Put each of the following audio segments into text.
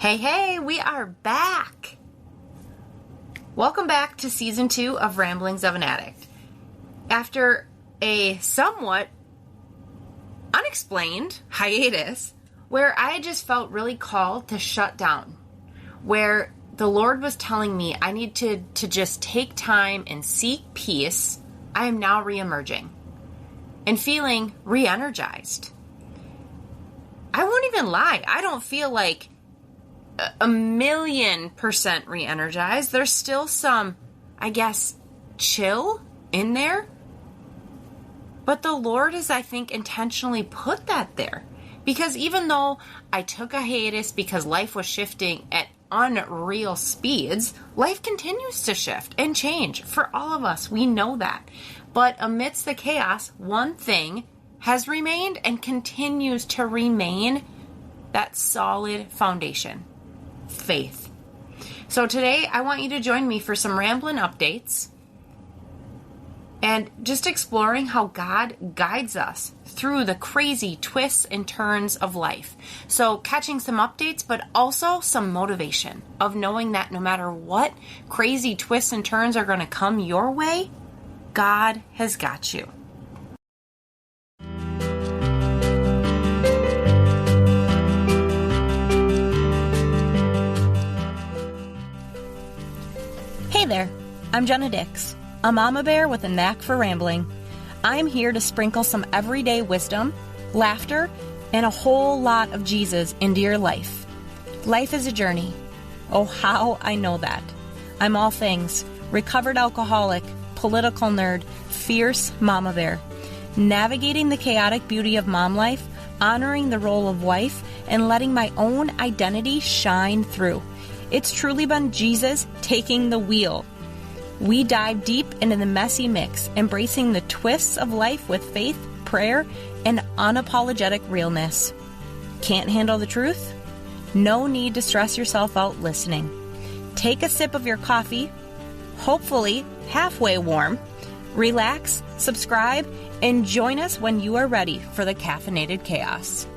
Hey, we are back. Welcome back to season 2 of Ramblings of an Addict. After a somewhat unexplained hiatus where I just felt really called to shut down, where the Lord was telling me I need to just take time and seek peace, I am now re-emerging and feeling re-energized. I won't even lie. I don't feel like 1,000,000% re-energized. There's still some, I guess, chill in there. But the Lord has, I think, intentionally put that there. Because even though I took a hiatus because life was shifting at unreal speeds, life continues to shift and change for all of us. We know that. But amidst the chaos, one thing has remained and continues to remain: that solid foundation. Faith. So today I want you to join me for some rambling updates and just exploring how God guides us through the crazy twists and turns of life. So catching some updates, but also some motivation of knowing that no matter what crazy twists and turns are going to come your way, God has got you. Hey there, I'm Jenna, a mama bear with a knack for rambling. I'm here to sprinkle some everyday wisdom, laughter, and a whole lot of Jesus into your life. Life is a journey. Oh, how I know that. I'm all things: recovered alcoholic, political nerd, fierce mama bear, navigating the chaotic beauty of mom life, honoring the role of wife, and letting my own identity shine through. It's truly been Jesus taking the wheel. We dive deep into the messy mix, embracing the twists of life with faith, prayer, and unapologetic realness. Can't handle the truth? No need to stress yourself out listening. Take a sip of your coffee, hopefully halfway warm, relax, subscribe, and join us when you are ready for the caffeinated chaos.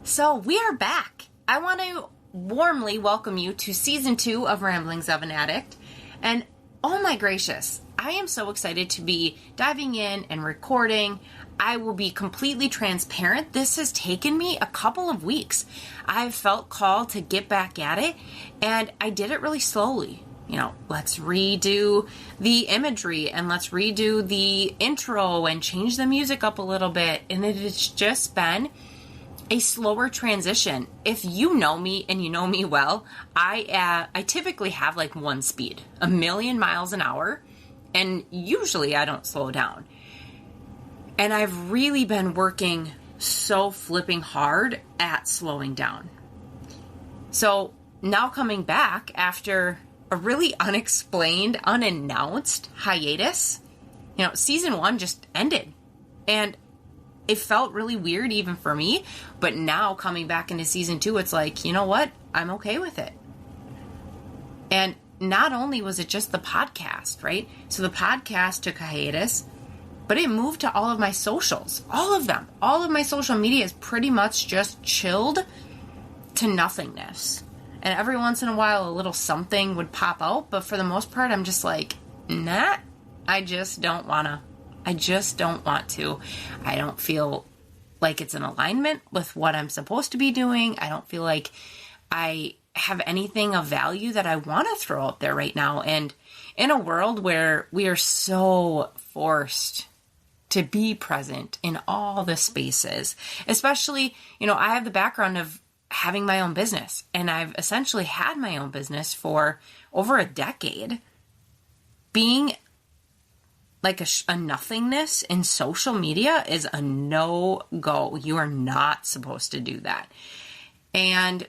So we are back. I want to warmly welcome you to season 2 of Ramblings of an Addict. And oh my gracious, I am so excited to be diving in and recording. I will be completely transparent. This has taken me a couple of weeks. I've felt called to get back at it, and I did it really slowly. Let's redo the imagery and let's redo the intro and change the music up a little bit. And it has just been a slower transition. If you know me and you know me well, I typically have like one speed, 1,000,000 miles an hour, and usually I don't slow down. And I've really been working so flipping hard at slowing down. So now coming back after a really unexplained, unannounced hiatus, season 1 just ended. And it felt really weird even for me, but now coming back into season 2, it's like, you know what? I'm okay with it. And not only was it just the podcast, right? So the podcast took a hiatus, but it moved to all of my socials, all of them. All of my social media is pretty much just chilled to nothingness. And every once in a while, a little something would pop out, but for the most part, I'm just like, nah, I just don't want to. I don't feel like it's in alignment with what I'm supposed to be doing. I don't feel like I have anything of value that I want to throw out there right now. And in a world where we are so forced to be present in all the spaces, especially, I have the background of having my own business, and I've essentially had my own business for over a decade. Being like a nothingness in social media is a no-go. You are not supposed to do that. And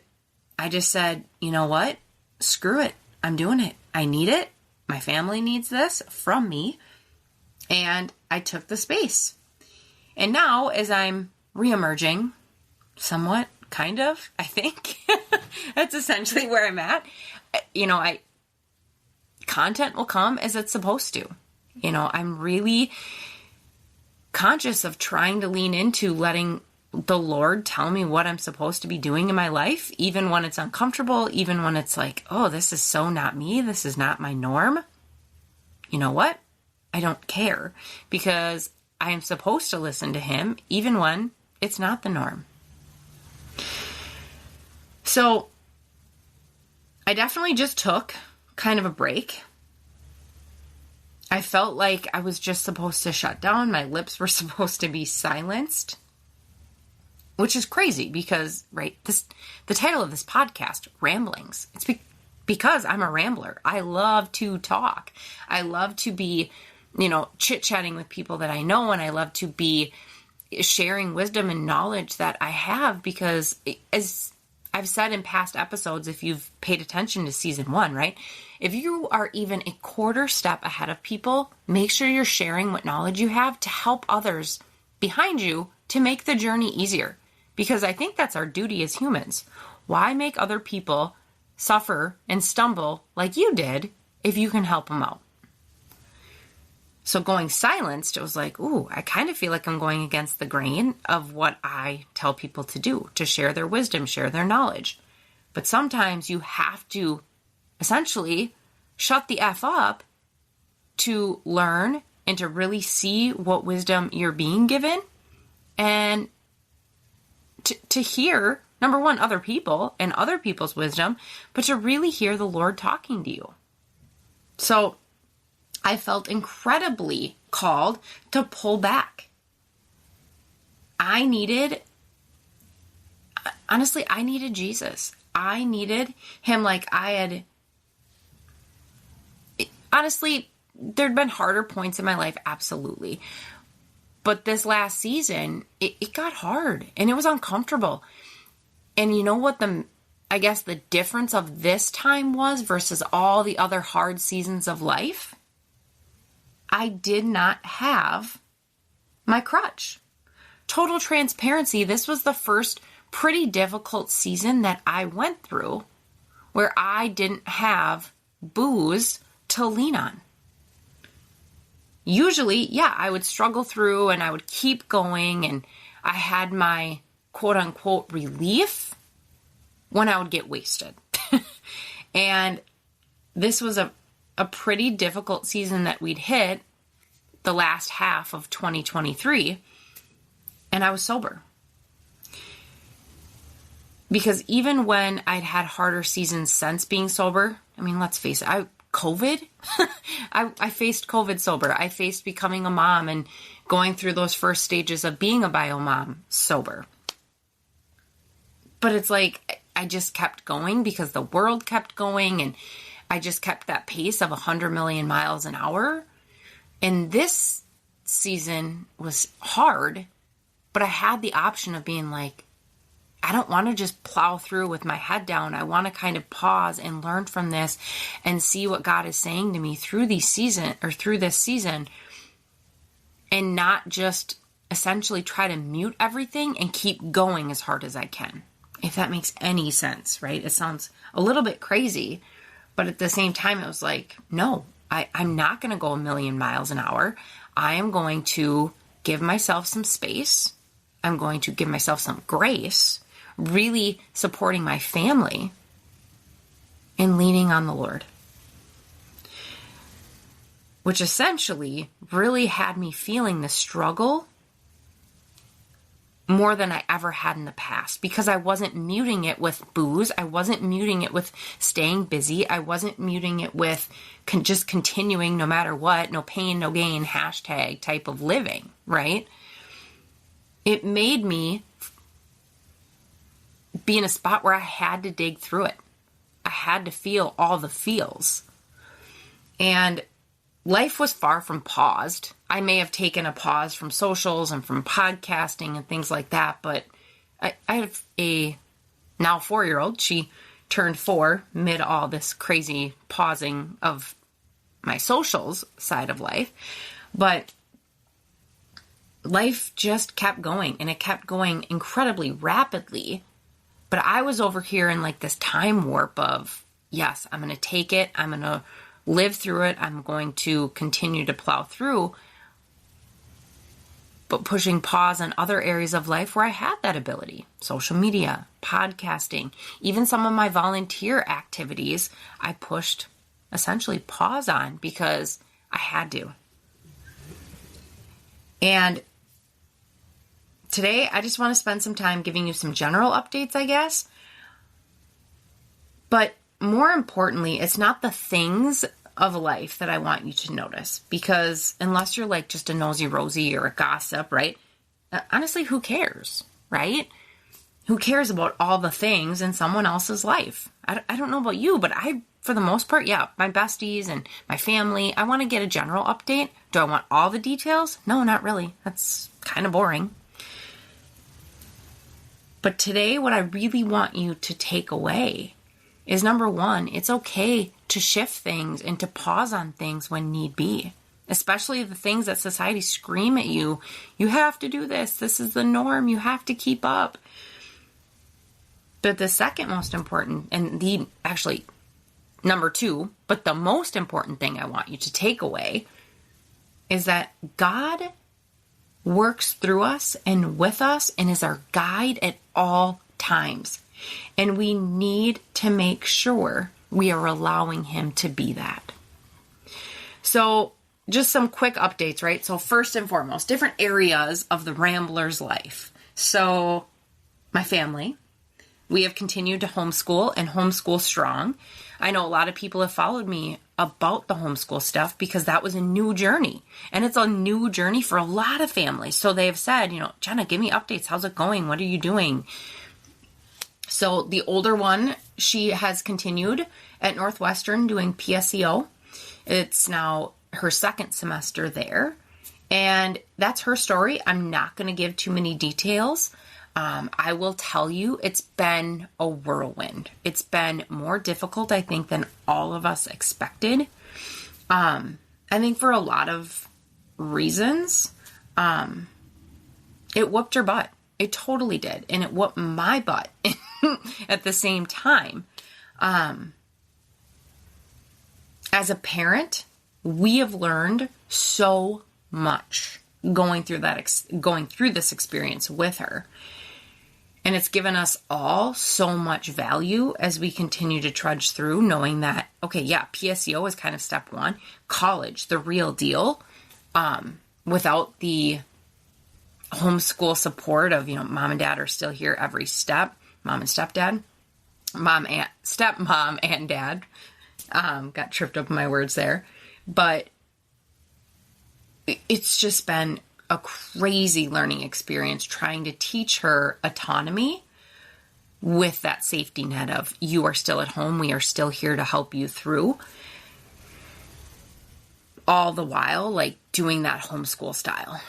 I just said, you know what? Screw it. I'm doing it. I need it. My family needs this from me. And I took the space. And now, as I'm re-emerging, somewhat, kind of, I think, that's essentially where I'm at. content will come as it's supposed to. You know, I'm really conscious of trying to lean into letting the Lord tell me what I'm supposed to be doing in my life, even when it's uncomfortable, even when it's like, oh, this is so not me. This is not my norm. You know what? I don't care, because I am supposed to listen to him even when it's not the norm. So I definitely just took kind of a break. I felt like I was just supposed to shut down. My lips were supposed to be silenced, which is crazy because, right, the title of this podcast, Ramblings, it's because I'm a rambler. I love to talk. I love to be, you know, chit-chatting with people that I know, and I love to be sharing wisdom and knowledge that I have, because as I've said in past episodes, if you've paid attention to season 1, right? If you are even a quarter step ahead of people, make sure you're sharing what knowledge you have to help others behind you to make the journey easier. Because I think that's our duty as humans. Why make other people suffer and stumble like you did if you can help them out? So going silenced, it was like, ooh, I kind of feel like I'm going against the grain of what I tell people to do, to share their wisdom, share their knowledge. But sometimes you have to essentially shut the F up to learn and to really see what wisdom you're being given, and to hear, number one, other people and other people's wisdom, but to really hear the Lord talking to you. So I felt incredibly called to pull back. I needed Jesus. I needed him like I had. Honestly, there'd been harder points in my life, absolutely. But this last season, it got hard and it was uncomfortable. And you know what I guess the difference of this time was versus all the other hard seasons of life? I did not have my crutch. Total transparency, this was the first pretty difficult season that I went through where I didn't have booze to lean on. Usually, yeah, I would struggle through and I would keep going, and I had my quote unquote relief when I would get wasted. And this was a pretty difficult season that we'd hit the last half of 2023, and I was sober. Because even when I'd had harder seasons since being sober, I mean, let's face it, COVID, I faced COVID sober. I faced becoming a mom and going through those first stages of being a bio mom sober. But it's like, I just kept going because the world kept going, and I just kept that pace of 100 million miles an hour. And this season was hard, but I had the option of being like, I don't want to just plow through with my head down. I want to kind of pause and learn from this and see what God is saying to me through this season, and not just essentially try to mute everything and keep going as hard as I can. If that makes any sense, right? It sounds a little bit crazy, but at the same time, it was like, no, I'm not going to go 1,000,000 miles an hour. I am going to give myself some space. I'm going to give myself some grace, really supporting my family and leaning on the Lord. Which essentially really had me feeling the struggle more than I ever had in the past, because I wasn't muting it with booze. I wasn't muting it with staying busy. I wasn't muting it with just continuing no matter what, no pain, no gain, hashtag type of living, right? It made me be in a spot where I had to dig through it. I had to feel all the feels. And life was far from paused. I may have taken a pause from socials and from podcasting and things like that, but I have a now 4-year-old. She turned 4 mid all this crazy pausing of my socials side of life. But life just kept going, and it kept going incredibly rapidly. But I was over here in like this time warp of, yes, I'm going to take it. I'm going to live through it. I'm going to continue to plow through, but pushing pause on other areas of life where I had that ability. Social media, podcasting, even some of my volunteer activities, I pushed essentially pause on because I had to. And today, I just want to spend some time giving you some general updates, I guess. But more importantly, it's not the things of life that I want you to notice, because unless you're like just a nosy Rosie or a gossip, right? Honestly, who cares, right? Who cares about all the things in someone else's life? I don't know about you, but for the most part, yeah, my besties and my family, I want to get a general update. Do I want all the details? No, not really. That's kind of boring. But today, what I really want you to take away is, number one, it's okay to shift things and to pause on things when need be, especially the things that society scream at you. You have to do this. This is the norm. You have to keep up. But the second most important, and actually number two, but the most important thing I want you to take away is that God works through us and with us and is our guide at all times. And we need to make sure we are allowing him to be that. So just some quick updates, right? So first and foremost, different areas of the Rambler's life. So my family, we have continued to homeschool and homeschool strong. I know a lot of people have followed me about the homeschool stuff because that was a new journey. And it's a new journey for a lot of families. So they have said, Jenna, give me updates. How's it going? What are you doing? So the older one, she has continued at Northwestern doing PSEO. It's now her second semester there. And that's her story. I'm not going to give too many details. I will tell you, it's been a whirlwind. It's been more difficult, I think, than all of us expected. I think for a lot of reasons, it whooped her butt. It totally did. And it whooped my butt at the same time. As a parent, we have learned so much going through this experience with her. And it's given us all so much value as we continue to trudge through, knowing that, okay, yeah, PSEO is kind of step one. College, the real deal, without the homeschool support of, mom and dad are still here every step, mom and stepdad, stepmom and dad, got tripped up in my words there. But it's just been a crazy learning experience trying to teach her autonomy with that safety net of you are still at home. We are still here to help you through. All the while, doing that homeschool style.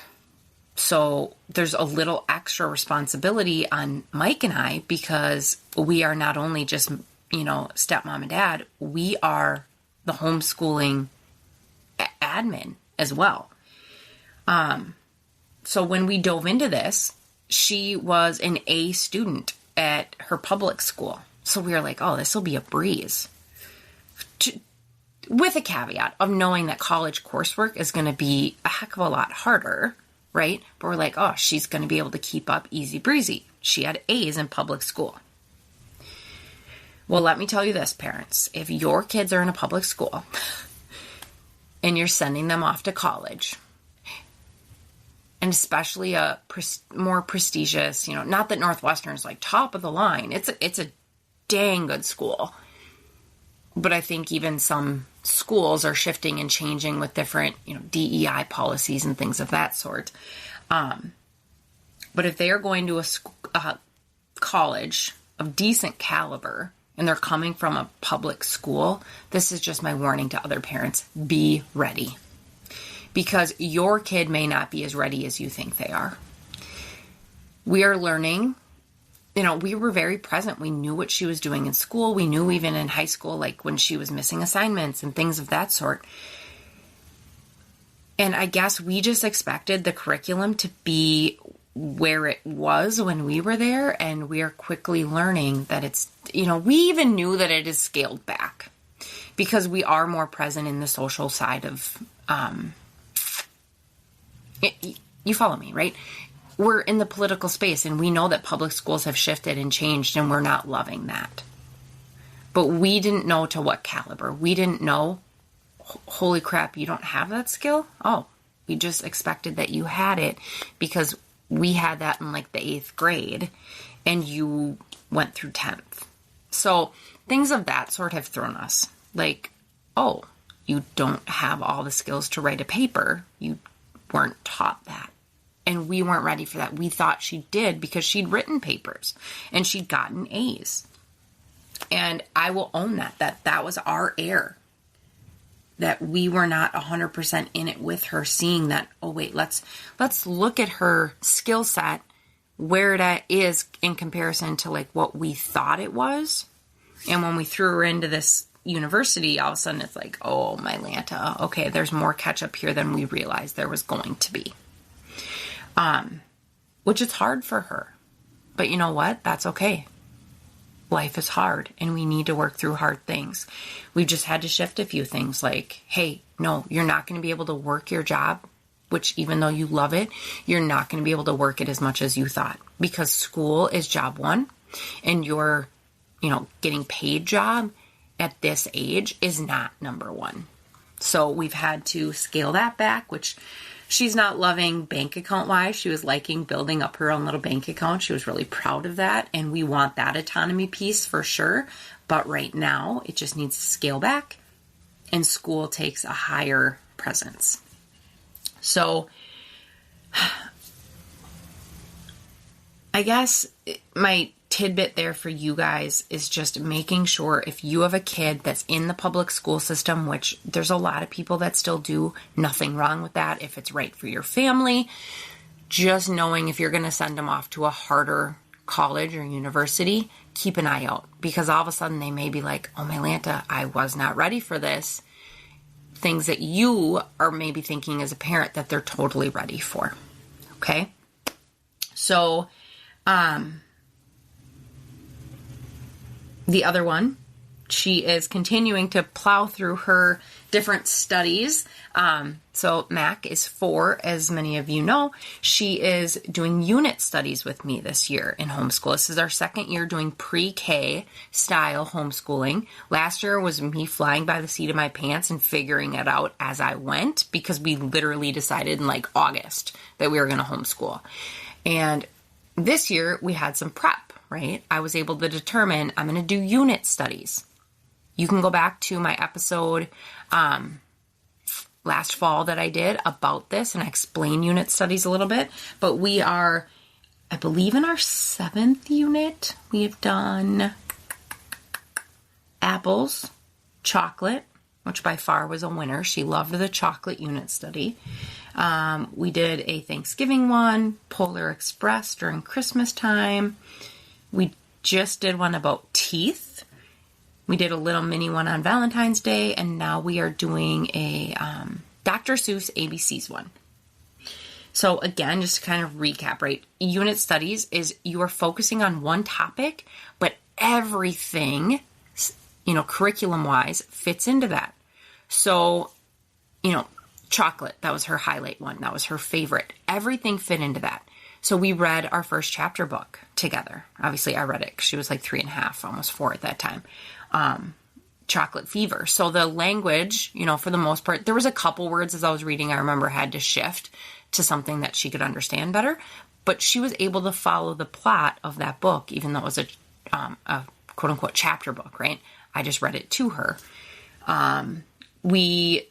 So there's a little extra responsibility on Mike and I because we are not only just, stepmom and dad, we are the homeschooling admin as well. So when we dove into this, she was an A student at her public school. So we were like, oh, this will be a breeze. With a caveat of knowing that college coursework is going to be a heck of a lot harder, right? But we're like, oh, she's going to be able to keep up easy breezy. She had A's in public school. Well, let me tell you this, parents. If your kids are in a public school and you're sending them off to college, and especially a more prestigious, not that Northwestern is top of the line. It's a dang good school. But I think even some schools are shifting and changing with different, DEI policies and things of that sort. But if they are going to a college of decent caliber and they're coming from a public school, this is just my warning to other parents. Be ready. Because your kid may not be as ready as you think they are. We are learning, we were very present. We knew what she was doing in school. We knew even in high school, when she was missing assignments and things of that sort. And I guess we just expected the curriculum to be where it was when we were there. And we are quickly learning that it's, we even knew that it is scaled back. because we are more present in the social side of, you follow me, right? We're in the political space, and we know that public schools have shifted and changed, and we're not loving that. But we didn't know to what caliber. We didn't know, holy crap, you don't have that skill? Oh, we just expected that you had it because we had that in like the 8th grade, and you went through 10th. So things of that sort have thrown us. Like, oh, you don't have all the skills to write a paper. You weren't taught that. And we weren't ready for that. We thought she did because she'd written papers and she'd gotten A's. And I will own that was our error. That we were not 100% in it with her, seeing that, oh wait, let's look at her skill set, where that is in comparison to like what we thought it was. And when we threw her into this university, all of a sudden it's like, oh my Lanta, okay, there's more catch up here than we realized there was going to be. Which is hard for her. But you know what? That's okay. Life is hard and we need to work through hard things. We've just had to shift a few things like, hey, no, you're not going to be able to work your job, which even though you love it, you're not going to be able to work it as much as you thought, because school is job one and your, getting paid job at this age is not number one. So we've had to scale that back, which she's not loving bank account wise. She was liking building up her own little bank account. She was really proud of that. And we want that autonomy piece for sure. But right now it just needs to scale back and school takes a higher presence. So I guess my tidbit there for you guys is just making sure if you have a kid that's in the public school system, which there's a lot of people that still do, nothing wrong with that if it's right for your family, just knowing if you're going to send them off to a harder college or university, keep an eye out, because all of a sudden they may be like, oh my Lanta, I was not ready for this. Things that you are maybe thinking as a parent that they're totally ready for. Okay. So, the other one, she is continuing to plow through her different studies. So Mac is 4, as many of you know. She is doing unit studies with me this year in homeschool. This is our 2nd year doing pre-K style homeschooling. Last year was me flying by the seat of my pants and figuring it out as I went, because we literally decided in like August that we were going to homeschool. And this year we had some prep. Right? I was able to determine I'm going to do unit studies. You can go back to my episode last fall that I did about this, and I explain unit studies a little bit. But we are, I believe, in our 7th unit. We have done apples, chocolate, which by far was a winner. She loved the chocolate unit study. We did a Thanksgiving one, Polar Express during Christmas time. We just did one about teeth. We did a little mini one on Valentine's Day, and now we are doing a Dr. Seuss ABCs one. So again, just to kind of recap, right? Unit studies is you are focusing on one topic, but everything, curriculum-wise fits into that. So, chocolate, that was her highlight one. That was her favorite. Everything fit into that. So we read our first chapter book together. Obviously, I read it because she was like 3.5, almost 4 at that time. Chocolate fever. So the language, for the most part, there was a couple words as I was reading, I remember had to shift to something that she could understand better. But she was able to follow the plot of that book, even though it was a quote unquote chapter book, right? I just read it to her. We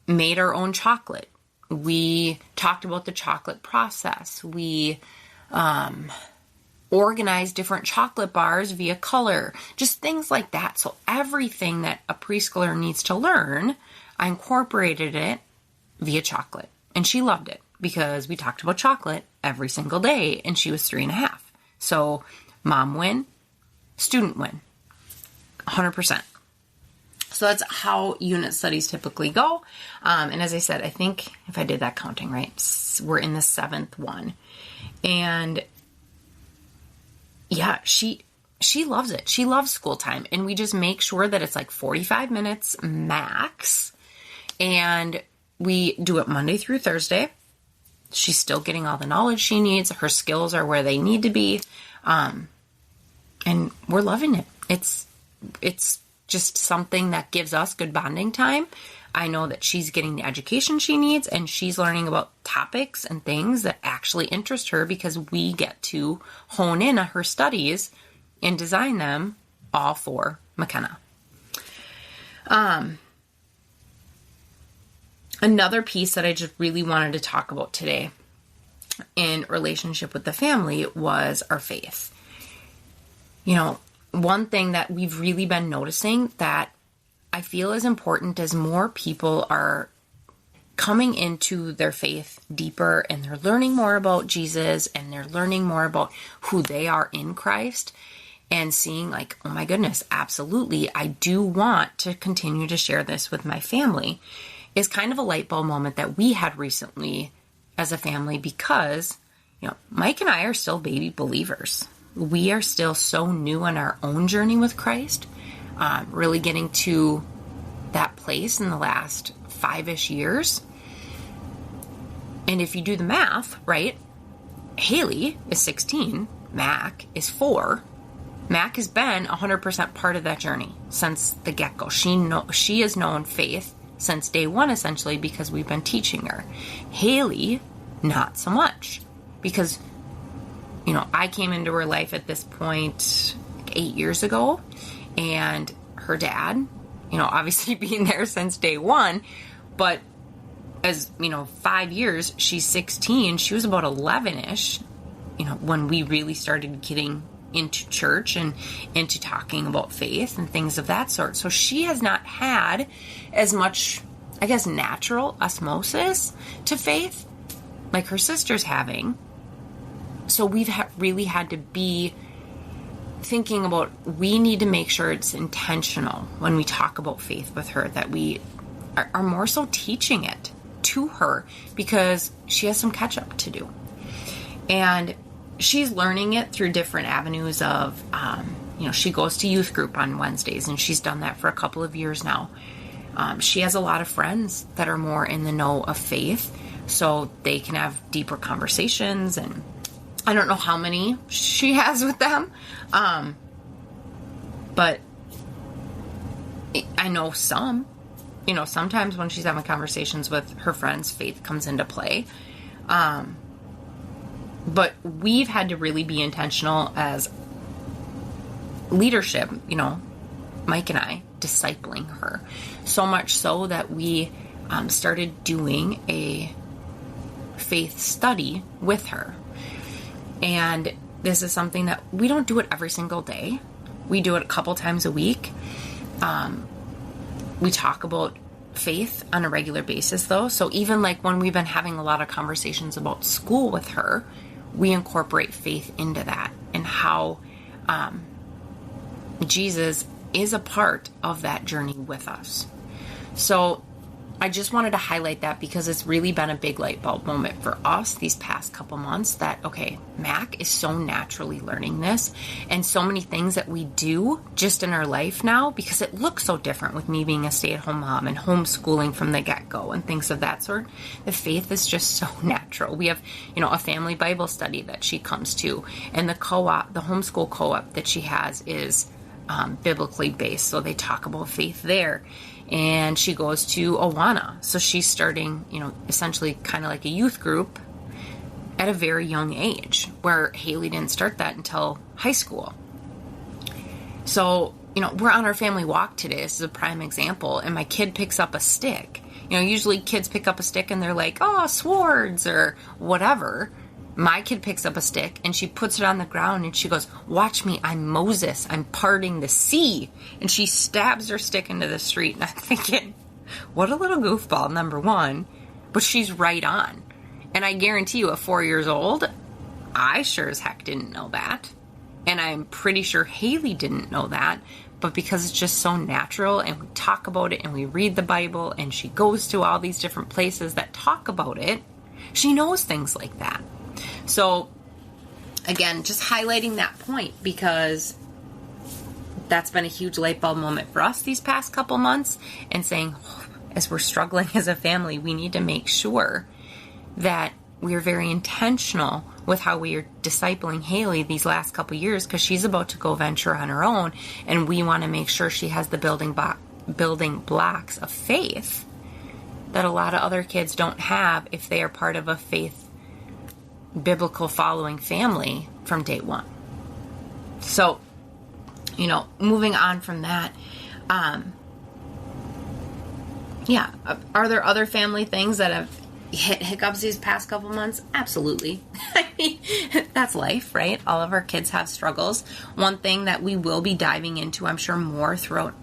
made our own chocolate. We talked about the chocolate process. We organized different chocolate bars via color, just things like that. So everything that a preschooler needs to learn, I incorporated it via chocolate. And she loved it because we talked about chocolate every single day, and she was 3.5. So mom win, student win, 100%. So that's how unit studies typically go. And as I said, I think if I did that counting right, we're in the 7th one. And yeah, she loves it. She loves school time. And we just make sure that it's like 45 minutes max. And we do it Monday through Thursday. She's still getting all the knowledge she needs. Her skills are where they need to be. And we're loving it. It's just something that gives us good bonding time. I know that she's getting the education she needs, and she's learning about topics and things that actually interest her, because we get to hone in on her studies and design them all for McKenna. Another piece that I just really wanted to talk about today in relationship with the family was our faith. You know, one thing that we've really been noticing that I feel is important as more people are coming into their faith deeper, and they're learning more about Jesus, and they're learning more about who they are in Christ, and seeing like, oh my goodness, absolutely, I do want to continue to share this with my family, is kind of a light bulb moment that we had recently as a family, because, you know, Mike and I are still baby believers. We are still so new in our own journey with Christ, really getting to that place in the last 5-ish years. And if you do the math, right, Haley is 16, Mac is 4. Mac has been 100% part of that journey since the get-go. She has known faith since day one, essentially, because we've been teaching her. Haley, not so much, because, you know, I came into her life at this point like 8 years ago, and her dad, you know, obviously being there since day one, but as, you know, 5 years, she's 16, she was about 11-ish, you know, when we really started getting into church and into talking about faith and things of that sort. So she has not had as much, I guess, natural osmosis to faith like her sister's having. So we've really had to be thinking about, we need to make sure it's intentional when we talk about faith with her, that we are more so teaching it to her, because she has some catch up to do. And she's learning it through different avenues of, you know, she goes to youth group on Wednesdays, and she's done that for a couple of years now. She has a lot of friends that are more in the know of faith, so they can have deeper conversations, and I don't know how many she has with them, but I know some. You know, sometimes when she's having conversations with her friends, faith comes into play. But we've had to really be intentional as leadership, you know, Mike and I, discipling her. So much so that we started doing a faith study with her. And this is something that we don't do it every single day. We do it a couple times a week. We talk about faith on a regular basis, though. So even like when we've been having a lot of conversations about school with her, we incorporate faith into that, and how Jesus is a part of that journey with us. So I just wanted to highlight that, because it's really been a big light bulb moment for us these past couple months, that, okay, Mac is so naturally learning this, and so many things that we do just in our life now, because it looks so different with me being a stay-at-home mom and homeschooling from the get-go and things of that sort. The faith is just so natural. We have, you know, a family Bible study that she comes to, and the co-op, the homeschool co-op that she has is biblically based, so they talk about faith there. And she goes to Awana. So she's starting, you know, essentially kind of like a youth group at a very young age, where Haley didn't start that until high school. So, you know, we're on our family walk today. This is a prime example. And my kid picks up a stick. You know, usually kids pick up a stick and they're like, oh, swords or whatever. My kid picks up a stick and she puts it on the ground and she goes, watch me, I'm Moses, I'm parting the sea. And she stabs her stick into the street. And I'm thinking, what a little goofball, number one. But she's right on. And I guarantee you, at 4 years old, I sure as heck didn't know that. And I'm pretty sure Haley didn't know that. But because it's just so natural, and we talk about it and we read the Bible, and she goes to all these different places that talk about it, she knows things like that. So, again, just highlighting that point, because that's been a huge light bulb moment for us these past couple months, and saying, as we're struggling as a family, we need to make sure that we are very intentional with how we are discipling Haley these last couple years, because she's about to go venture on her own, and we want to make sure she has the building blocks of faith that a lot of other kids don't have if they are part of a faith, biblical following family from day one. So, moving on from that, are there other family things that have hit hiccups these past couple months? Absolutely. I mean, that's life, right? All of our kids have struggles. One thing that we will be diving into, I'm sure, more throughout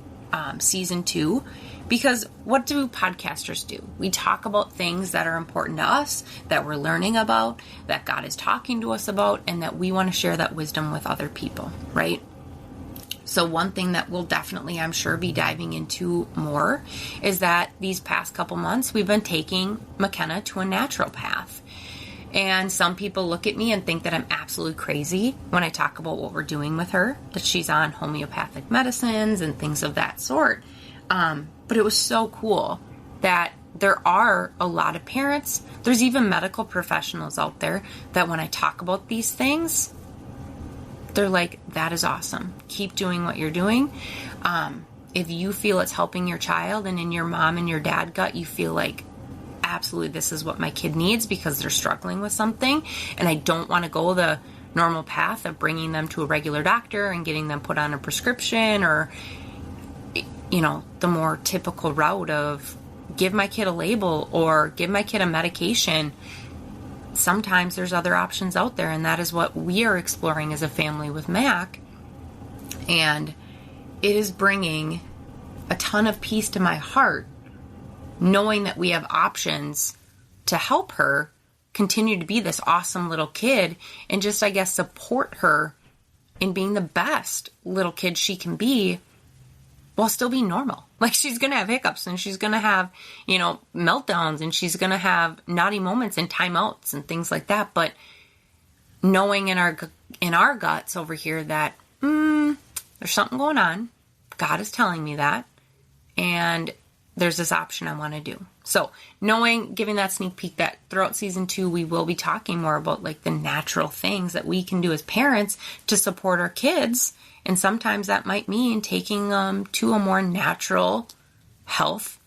season 2, because what do podcasters do? We talk about things that are important to us, that we're learning about, that God is talking to us about, and that we want to share that wisdom with other people, right? So one thing that we'll definitely, I'm sure, be diving into more is that these past couple months, we've been taking McKenna to a natural path. And some people look at me and think that I'm absolutely crazy when I talk about what we're doing with her, that she's on homeopathic medicines and things of that sort. But it was so cool that there are a lot of parents, there's even medical professionals out there, that when I talk about these things, they're like, that is awesome. Keep doing what you're doing. If you feel it's helping your child, and in your mom and your dad gut, you feel like, absolutely, this is what my kid needs because they're struggling with something, and I don't want to go the normal path of bringing them to a regular doctor and getting them put on a prescription, or, the more typical route of give my kid a label or give my kid a medication. Sometimes there's other options out there, and that is what we are exploring as a family with Mac. And it is bringing a ton of peace to my heart, knowing that we have options to help her continue to be this awesome little kid, and just, I guess, support her in being the best little kid she can be while still being normal. Like, she's going to have hiccups, and she's going to have, meltdowns, and she's going to have naughty moments and timeouts and things like that. But knowing in our guts over here that there's something going on, God is telling me that, and there's this option I want to do. So giving that sneak peek that throughout season 2, we will be talking more about like the natural things that we can do as parents to support our kids. And sometimes that might mean taking them to a more natural health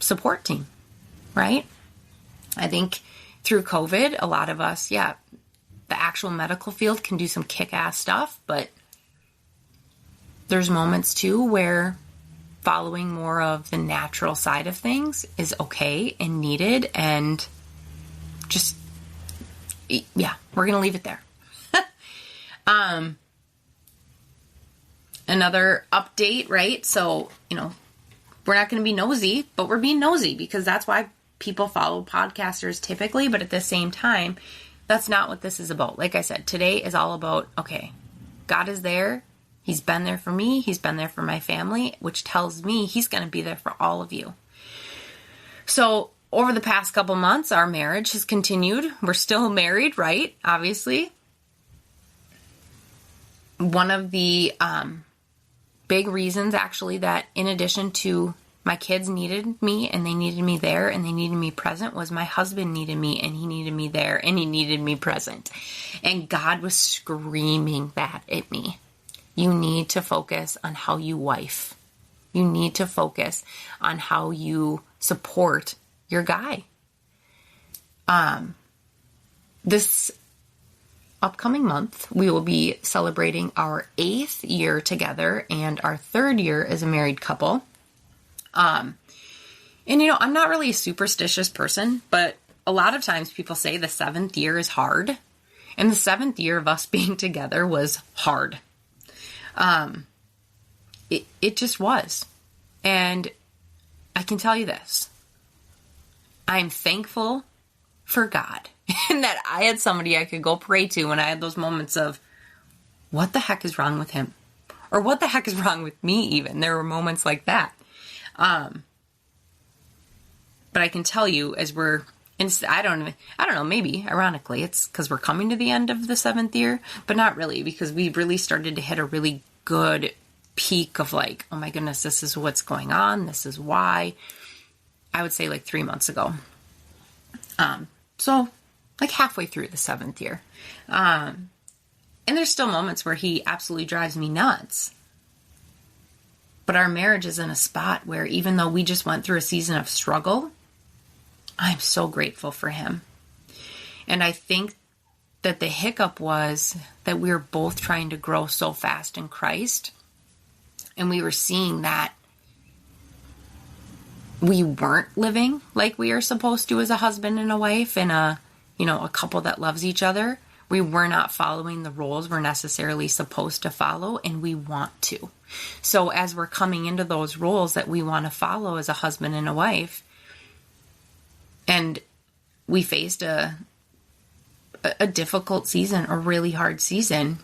support team, right? I think through COVID, a lot of us, the actual medical field can do some kick-ass stuff, but there's moments too where following more of the natural side of things is okay and needed, and just, we're going to leave it there. Another update, right? So, we're not going to be nosy, but we're being nosy because that's why people follow podcasters typically. But at the same time, that's not what this is about. Like I said, today is all about, okay, God is there. He's been there for me. He's been there for my family, which tells me he's going to be there for all of you. So over the past couple months, our marriage has continued. We're still married, right? Obviously. One of the big reasons, actually, that in addition to my kids needed me and they needed me there and they needed me present, was my husband needed me and he needed me there and he needed me present. And God was screaming that at me. You need to focus on how you wife. You need to focus on how you support your guy. This upcoming month, we will be celebrating our 8th year together and our 3rd year as a married couple. And I'm not really a superstitious person, but a lot of times people say the 7th year is hard. And the 7th year of us being together was hard. It just was. And I can tell you this. I'm thankful for God and that I had somebody I could go pray to when I had those moments of, what the heck is wrong with him? Or what the heck is wrong with me even? There were moments like that. But I can tell you as we're, I don't know, maybe ironically it's because we're coming to the end of the 7th year, but not really, because we've really started to hit a really good peak of like, oh my goodness, this is what's going on. This is why. I would say like 3 months ago. So like halfway through the 7th year. And there's still moments where he absolutely drives me nuts. But our marriage is in a spot where even though we just went through a season of struggle, I'm so grateful for him. And I think that the hiccup was that we were both trying to grow so fast in Christ. And we were seeing that we weren't living like we are supposed to as a husband and a wife and a couple that loves each other. We were not following the roles we're necessarily supposed to follow, and we want to. So as we're coming into those roles that we want to follow as a husband and a wife, and we faced a difficult season, a really hard season,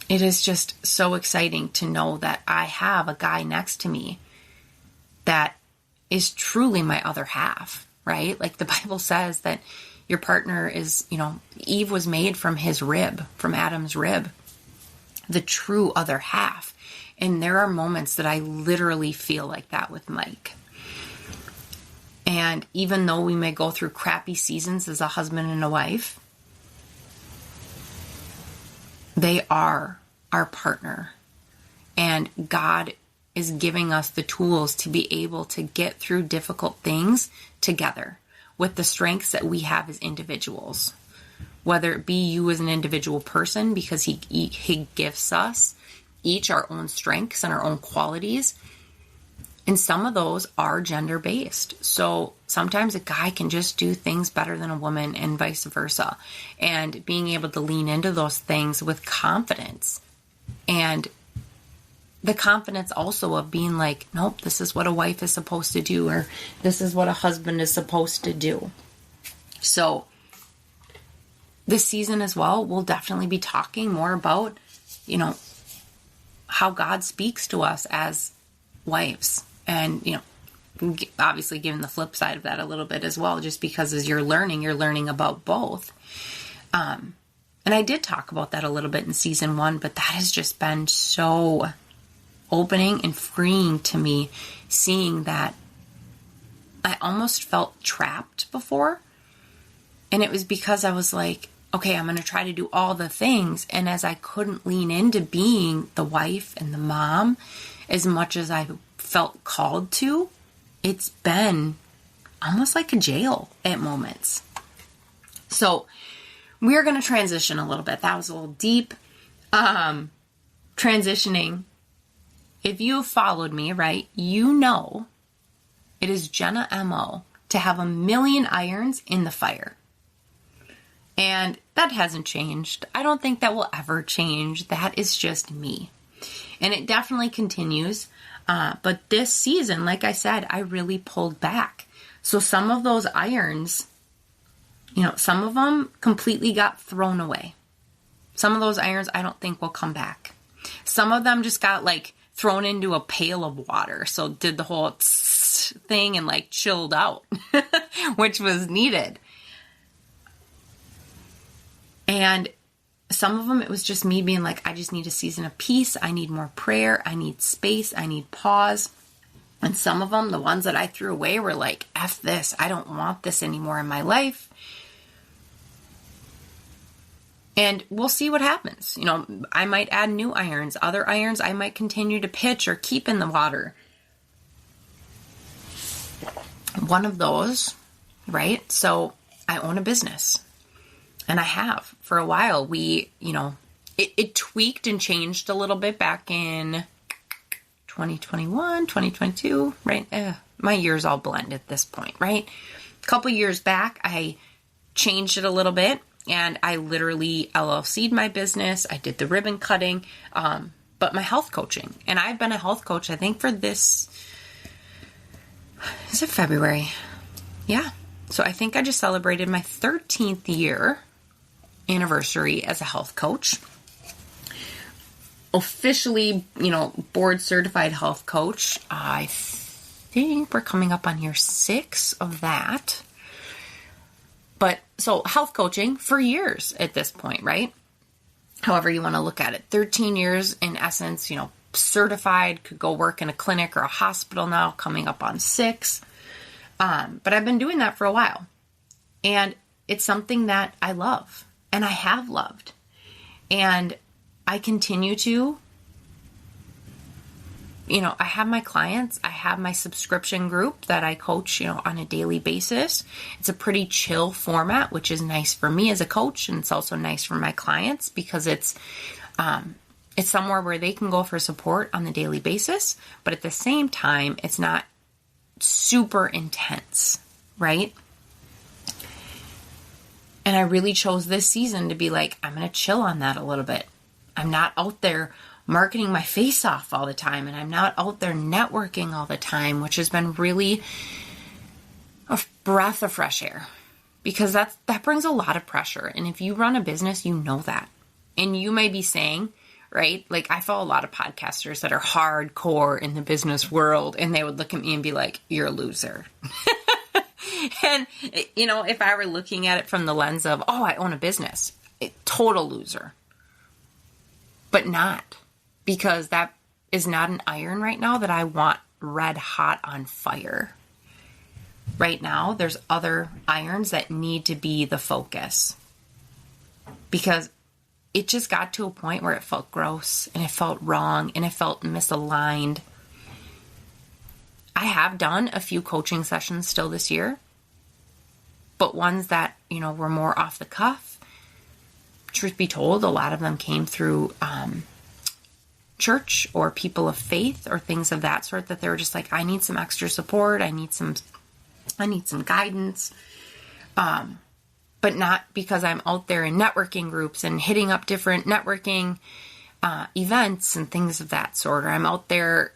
it is just so exciting to know that I have a guy next to me that is truly my other half, right? Like the Bible says that your partner is, Eve was made from his rib, from Adam's rib, the true other half. And there are moments that I literally feel like that with Mike. And even though we may go through crappy seasons as a husband and a wife, they are our partner. And God is giving us the tools to be able to get through difficult things together with the strengths that we have as individuals. Whether it be you as an individual person, because he gives us each our own strengths and our own qualities. And some of those are gender-based. So sometimes a guy can just do things better than a woman and vice versa. And being able to lean into those things with confidence. And the confidence also of being like, nope, this is what a wife is supposed to do, or this is what a husband is supposed to do. So this season as well, we'll definitely be talking more about, how God speaks to us as wives. And, obviously giving the flip side of that a little bit as well, just because as you're learning about both. And I did talk about that a little bit in season 1, but that has just been so opening and freeing to me, seeing that I almost felt trapped before. And it was because I was like, okay, I'm going to try to do all the things. And as I couldn't lean into being the wife and the mom as much as I felt called to, it's been almost like a jail at moments. So we're going to transition a little bit. That was a little deep. Transitioning. If you have followed me, right, you know it is Jenna MO to have a million irons in the fire. And that hasn't changed. I don't think that will ever change. That is just me. And it definitely continues. But this season, like I said, I really pulled back. So some of those irons, some of them completely got thrown away. Some of those irons I don't think will come back. Some of them just got thrown into a pail of water. So did the whole thing and chilled out, which was needed. And some of them, it was just me being like, I just need a season of peace. I need more prayer. I need space. I need pause. And some of them, the ones that I threw away were like, F this. I don't want this anymore in my life. And we'll see what happens. I might add new irons. Other irons I might continue to pitch or keep in the water. One of those, right? So I own a business. And I have for a while. It tweaked and changed a little bit back in 2021, 2022, right? My years all blend at this point, right? A couple years back, I changed it a little bit. And I literally LLC'd my business. I did the ribbon cutting, but my health coaching. And I've been a health coach, I think, for this, is it February? Yeah. So I think I just celebrated my 13th year anniversary as a health coach. Officially, board certified health coach. I think we're coming up on year 6 of that. But so health coaching for years at this point, right? however you want to look at it. 13 years in essence, certified, could go work in a clinic or a hospital now, coming up on 6. But I've been doing that for a while. And it's something that I love and I have loved. And I continue to, I have my clients, I have my subscription group that I coach, on a daily basis. It's a pretty chill format, which is nice for me as a coach. And it's also nice for my clients because it's somewhere where they can go for support on the daily basis. But at the same time, it's not super intense, right? And I really chose this season to be like, I'm going to chill on that a little bit. I'm not out there marketing my face off all the time, and I'm not out there networking all the time, which has been really a breath of fresh air, because that brings a lot of pressure. And if you run a business, you know that. And you may be saying, right, like I follow a lot of podcasters that are hardcore in the business world, and they would look at me and be like, you're a loser. And, if I were looking at it from the lens of, oh, I own a business, total loser. But not, because that is not an iron right now that I want red hot on fire. Right now, there's other irons that need to be the focus, because it just got to a point where it felt gross and it felt wrong and it felt misaligned. I have done a few coaching sessions still this year, but ones that, were more off the cuff. Truth be told, a lot of them came through church or people of faith or things of that sort, that they were just like, I need some extra support. I need some guidance. But not because I'm out there in networking groups and hitting up different networking events and things of that sort. Or I'm out there,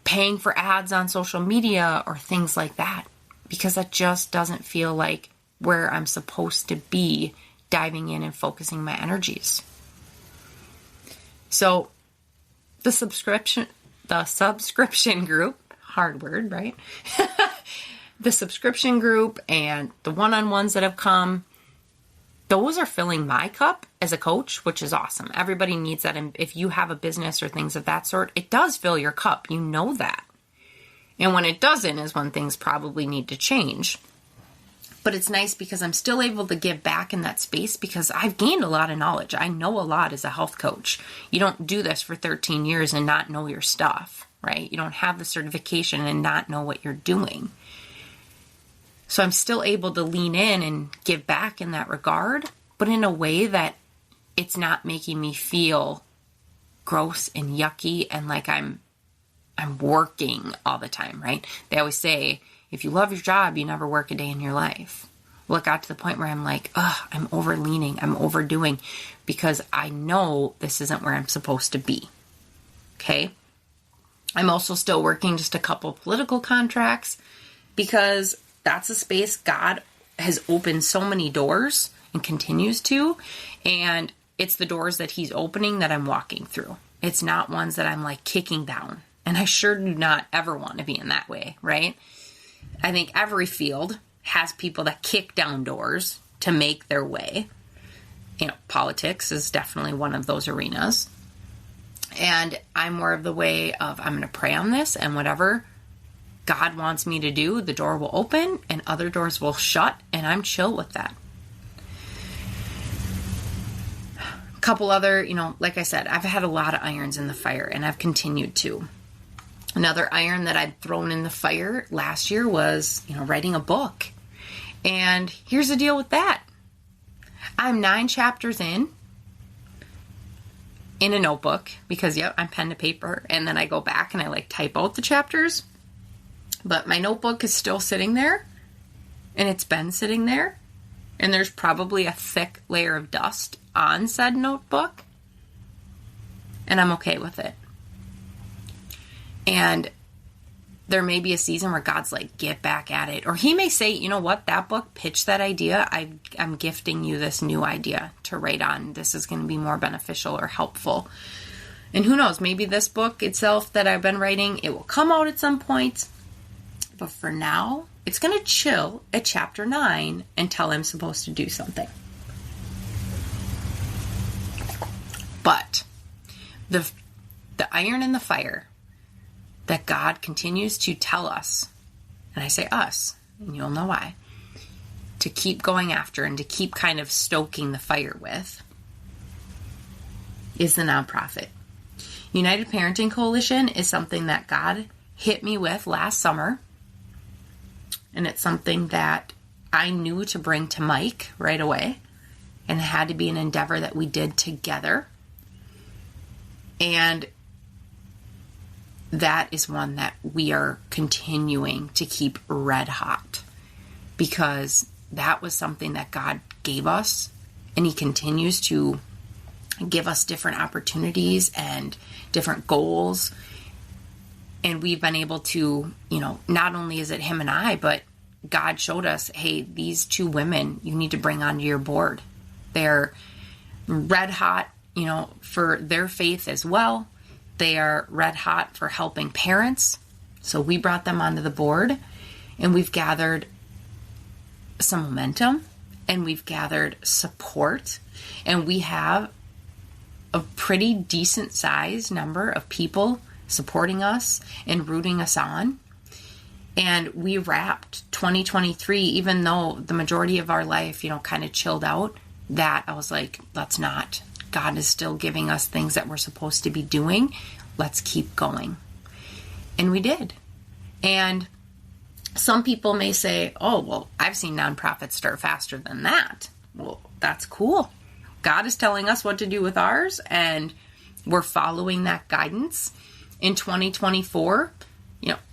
paying for ads on social media or things like that, because that just doesn't feel like where I'm supposed to be diving in and focusing my energies. So the subscription group, hard word, right? The subscription group and the one-on-ones that have come, those are filling my cup as a coach, which is awesome. Everybody needs that. And if you have a business or things of that sort, it does fill your cup. You know that. And when it doesn't is when things probably need to change. But it's nice because I'm still able to give back in that space, because I've gained a lot of knowledge. I know a lot as a health coach. You don't do this for 13 years and not know your stuff, right? You don't have the certification and not know what you're doing. So I'm still able to lean in and give back in that regard, but in a way that it's not making me feel gross and yucky and like I'm working all the time, right? They always say, if you love your job, you never work a day in your life. Well, it got to the point where I'm like, I'm over-leaning, I'm overdoing, because I know this isn't where I'm supposed to be. Okay? I'm also still working just a couple political contracts, because that's a space God has opened so many doors and continues to, and it's the doors that He's opening that I'm walking through. It's not ones that I'm like kicking down, and I sure do not ever want to be in that way, right? I think every field has people that kick down doors to make their way. Politics is definitely one of those arenas. And I'm more of the way of, I'm going to pray on this, and whatever God wants me to do, the door will open and other doors will shut, and I'm chill with that. A couple other, like I said, I've had a lot of irons in the fire, and I've continued to. Another iron that I'd thrown in the fire last year was, writing a book. And here's the deal with that. I'm 9 chapters in a notebook, because, I'm pen to paper. And then I go back and I type out the chapters. But my notebook is still sitting there, and it's been sitting there. And there's probably a thick layer of dust on said notebook. And I'm okay with it. And there may be a season where God's like, get back at it. Or He may say, you know what, that book, pitch that idea. I'm gifting you this new idea to write on. This is going to be more beneficial or helpful. And who knows, maybe this book itself that I've been writing, it will come out at some point. But for now, it's going to chill at chapter 9 until I'm supposed to do something. But the iron in the fire that God continues to tell us, and I say us, and you'll know why, to keep going after and to keep kind of stoking the fire with, is the nonprofit. United Parenting Coalition is something that God hit me with last summer, and it's something that I knew to bring to Mike right away, and it had to be an endeavor that we did together. And that is one that we are continuing to keep red hot, because that was something that God gave us, and he continues to give us different opportunities and different goals. And we've been able to, not only is it him and I, but God showed us, hey, these two women you need to bring onto your board. They're red hot, for their faith as well. They are red hot for helping parents. So we brought them onto the board, and we've gathered some momentum, and we've gathered support, and we have a pretty decent sized number of people supporting us and rooting us on. And we wrapped 2023, even though the majority of our life, kind of chilled out, that I was like, let's not. God is still giving us things that we're supposed to be doing. Let's keep going. And we did. And some people may say, oh, well, I've seen nonprofits start faster than that. Well, that's cool. God is telling us what to do with ours, and we're following that guidance. In 2024,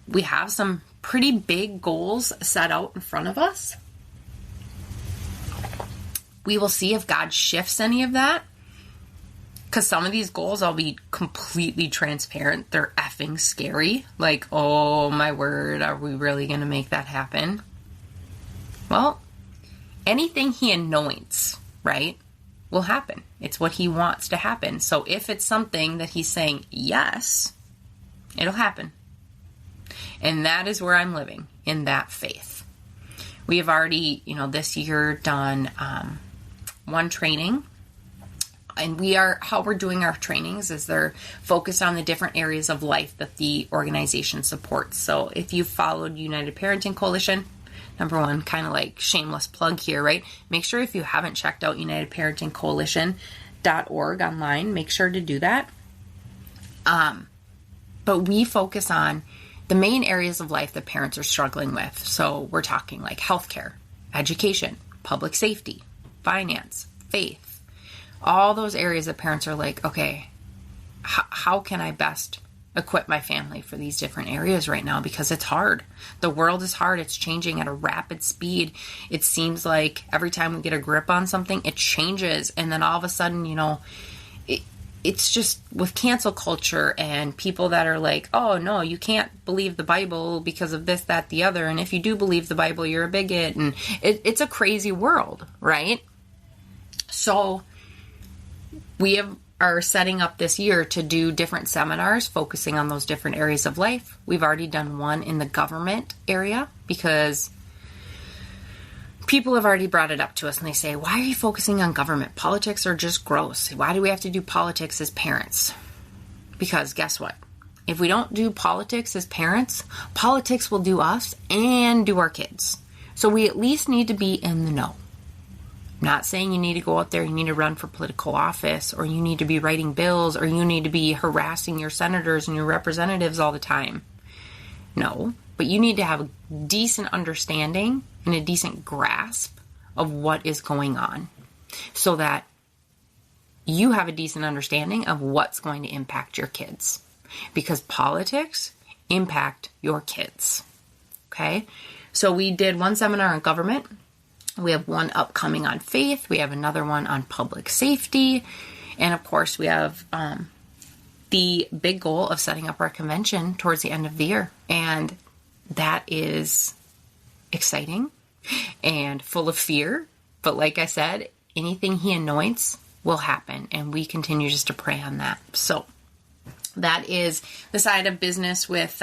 we have some pretty big goals set out in front of us. We will see if God shifts any of that, because some of these goals, I'll be completely transparent, they're effing scary. Like, oh my word, are we really going to make that happen? Well, anything he anoints, right, will happen. It's what he wants to happen. So if it's something that he's saying yes, it'll happen. And that is where I'm living, in that faith. We have already, this year done one training. And how we're doing our trainings is they're focused on the different areas of life that the organization supports. So if you followed United Parenting Coalition, number one, kind of like shameless plug here, right? Make sure if you haven't checked out UnitedParentingCoalition.org online, make sure to do that. But we focus on the main areas of life that parents are struggling with. So we're talking like healthcare, education, public safety, finance, faith, all those areas that parents are like, okay, how can I best equip my family for these different areas right now? Because it's hard. The world is hard. It's changing at a rapid speed. It seems like every time we get a grip on something, it changes. And then all of a sudden, it's just with cancel culture and people that are like, oh no, you can't believe the Bible because of this, that, the other. And if you do believe the Bible, you're a bigot. And it's a crazy world, right? So we are setting up this year to do different seminars focusing on those different areas of life. We've already done one in the government area because people have already brought it up to us and they say, why are you focusing on government? Politics are just gross. Why do we have to do politics as parents? Because guess what? If we don't do politics as parents, politics will do us and do our kids. So we at least need to be in the know. I'm not saying you need to go out there, you need to run for political office, or you need to be writing bills, or you need to be harassing your senators and your representatives all the time. No, but you need to have a decent understanding and a decent grasp of what is going on so that you have a decent understanding of what's going to impact your kids. Because politics impact your kids. Okay? So we did one seminar on government. We have one upcoming on faith. We have another one on public safety. And of course, we have the big goal of setting up our convention towards the end of the year. And that is exciting and full of fear. But like I said, anything he anoints will happen. And we continue just to pray on that. So that is the side of business with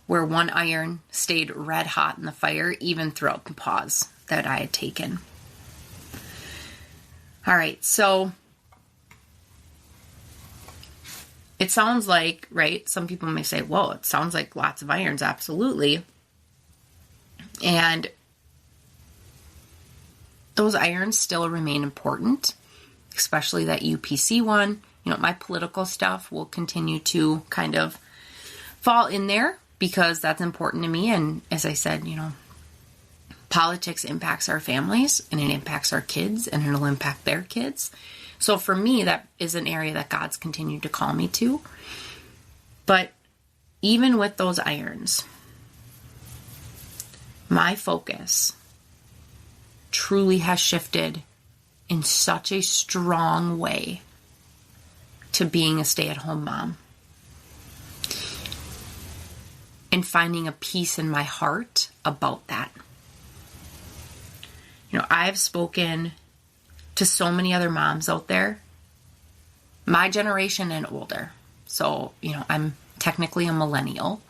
where one iron stayed red hot in the fire, even throughout the pause that I had taken. All right, so it sounds like, right? Some people may say, whoa, it sounds like lots of irons. Absolutely. And those irons still remain important, especially that UPC one. You know, my political stuff will continue to kind of fall in there because that's important to me. And as I said, you know, politics impacts our families and it impacts our kids and it'll impact their kids. So for me, that is an area that God's continued to call me to. But even with those irons, my focus truly has shifted in such a strong way to being a stay-at-home mom and finding a peace in my heart about that. You know, I've spoken to so many other moms out there, my generation and older. So, you know, I'm technically a millennial.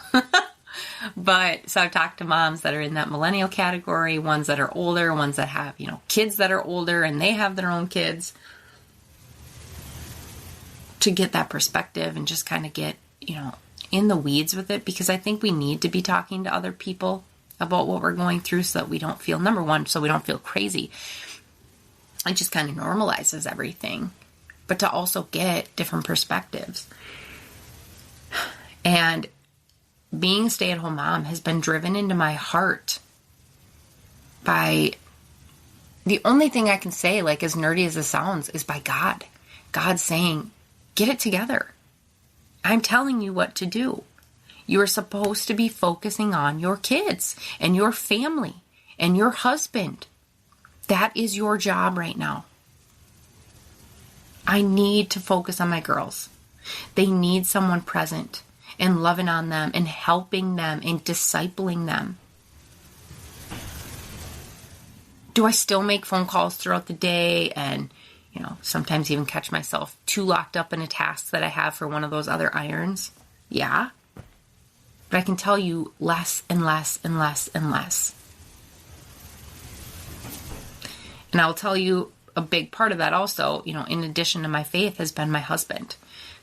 But so I've talked to moms that are in that millennial category, ones that are older, ones that have, you know, kids that are older and they have their own kids, to get that perspective and just kind of get, you know, in the weeds with it, because I think we need to be talking to other people about what we're going through so that we don't feel, number one, so we don't feel crazy. It just kind of normalizes everything, but to also get different perspectives. And being a stay-at-home mom has been driven into my heart by the only thing I can say, like as nerdy as it sounds, is by God. God saying, get it together. I'm telling you what to do. You are supposed to be focusing on your kids and your family and your husband. That is your job right now. I need to focus on my girls. They need someone present and loving on them and helping them and discipling them. Do I still make phone calls throughout the day and, you know, sometimes even catch myself too locked up in a task that I have for one of those other irons? Yeah. But I can tell you less and less and less and less. And I'll tell you a big part of that also, you know, in addition to my faith, has been my husband.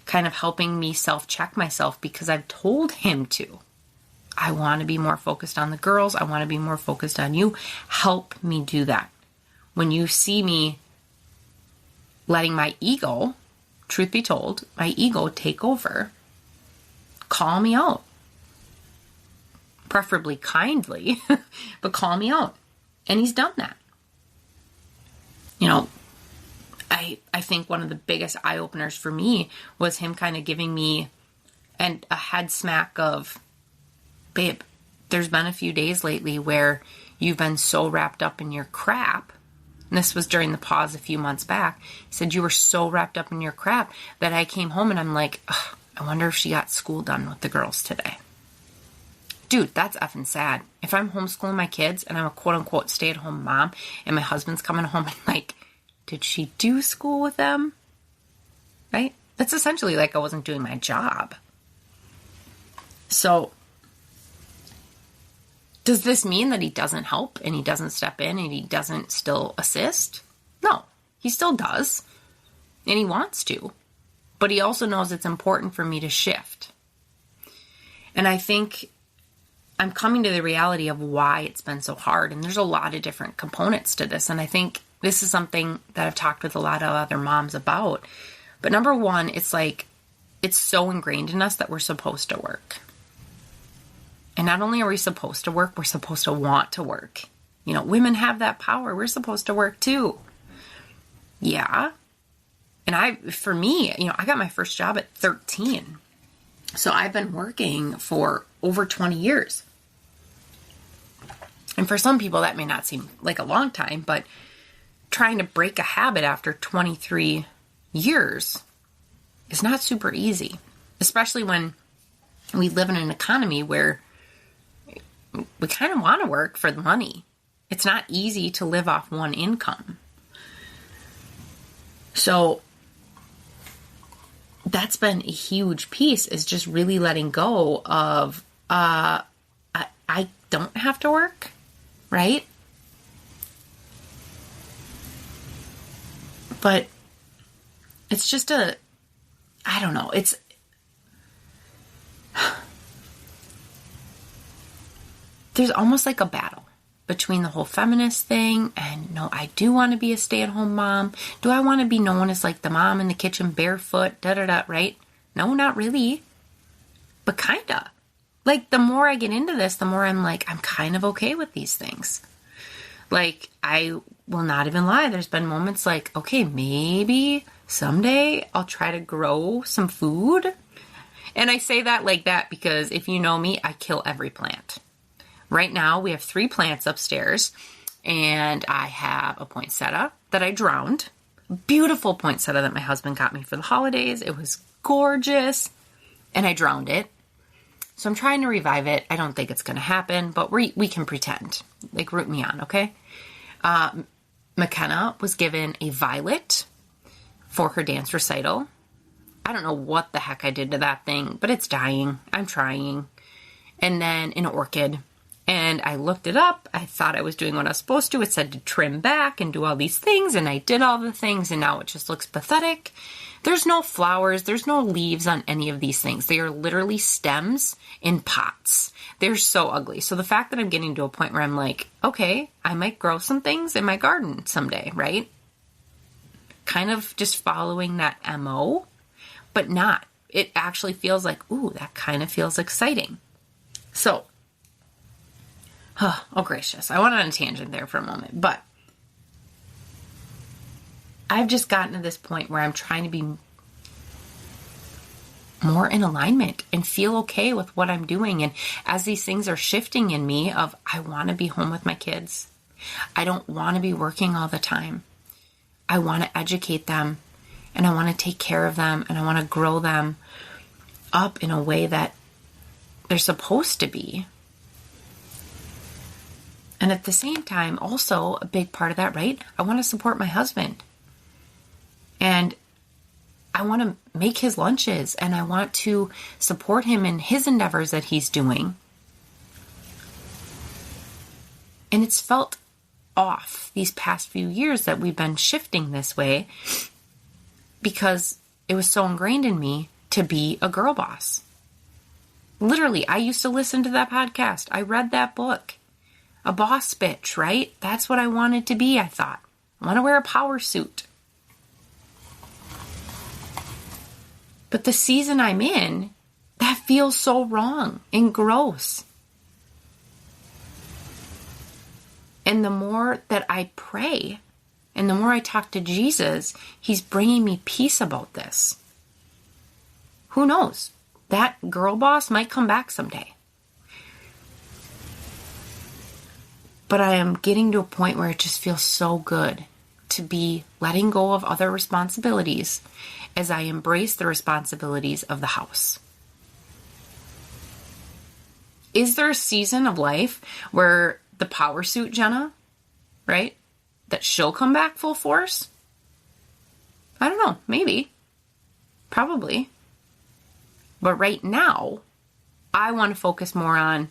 Kind of helping me self-check myself because I've told him to. I want to be more focused on the girls. I want to be more focused on you. Help me do that. When you see me letting my ego, truth be told, my ego take over, call me out. Preferably kindly, but call me out. And he's done that. You know, I think one of the biggest eye-openers for me was him kind of giving me a head smack of, babe, there's been a few days lately where you've been so wrapped up in your crap. And this was during the pause a few months back. He said, you were so wrapped up in your crap that I came home and I'm like, I wonder if she got school done with the girls today. Dude, that's effing sad. If I'm homeschooling my kids and I'm a quote-unquote stay-at-home mom and my husband's coming home and like, did she do school with them? Right? That's essentially like I wasn't doing my job. So, does this mean that he doesn't help and he doesn't step in and he doesn't still assist? No, he still does. And he wants to. But he also knows it's important for me to shift. And I think I'm coming to the reality of why it's been so hard. And there's a lot of different components to this. And I think this is something that I've talked with a lot of other moms about. But number one, it's like, it's so ingrained in us that we're supposed to work. And not only are we supposed to work, we're supposed to want to work. You know, women have that power. We're supposed to work too. Yeah. And for me, you know, I got my first job at 13. So I've been working for over 20 years. And for some people, that may not seem like a long time, but trying to break a habit after 23 years is not super easy, especially when we live in an economy where we kind of want to work for the money. It's not easy to live off one income. So that's been a huge piece, is just really letting go of, I don't have to work, right? But it's just I don't know. there's almost like a battle between the whole feminist thing and no, I do want to be a stay-at-home mom. Do I want to be known as like the mom in the kitchen barefoot, right? No, not really. But kinda. Like, the more I get into this, the more I'm like, I'm kind of okay with these things. Like, I will not even lie. There's been moments like, okay, maybe someday I'll try to grow some food. And I say that like that because if you know me, I kill every plant. Right now, we have 3 plants upstairs, and I have a poinsettia that I drowned. Beautiful poinsettia that my husband got me for the holidays. It was gorgeous, and I drowned it. So I'm trying to revive it. I don't think it's going to happen, but we can pretend. Like, root me on, okay? McKenna was given a violet for her dance recital. I don't know what the heck I did to that thing, but it's dying. I'm trying. And then an orchid. And I looked it up. I thought I was doing what I was supposed to. It said to trim back and do all these things. And I did all the things. And now it just looks pathetic. There's no flowers. There's no leaves on any of these things. They are literally stems in pots. They're so ugly. So the fact that I'm getting to a point where I'm like, okay, I might grow some things in my garden someday, right? Kind of just following that MO, but not. It actually feels like, ooh, that kind of feels exciting. So, oh gracious. I went on a tangent there for a moment, but I've just gotten to this point where I'm trying to be more in alignment and feel okay with what I'm doing. And as these things are shifting in me of, I want to be home with my kids. I don't want to be working all the time. I want to educate them and I want to take care of them and I want to grow them up in a way that they're supposed to be. And at the same time, also a big part of that, right? I want to support my husband. And I want to make his lunches and I want to support him in his endeavors that he's doing. And it's felt off these past few years that we've been shifting this way because it was so ingrained in me to be a girl boss. Literally, I used to listen to that podcast. I read that book. A boss bitch, right? That's what I wanted to be, I thought. I want to wear a power suit. But the season I'm in, that feels so wrong and gross. And the more that I pray and the more I talk to Jesus, he's bringing me peace about this. Who knows? That girl boss might come back someday. But I am getting to a point where it just feels so good to be letting go of other responsibilities as I embrace the responsibilities of the house. Is there a season of life where the power suit Jenna, right, that she'll come back full force? I don't know. Maybe. Probably. But right now, I want to focus more on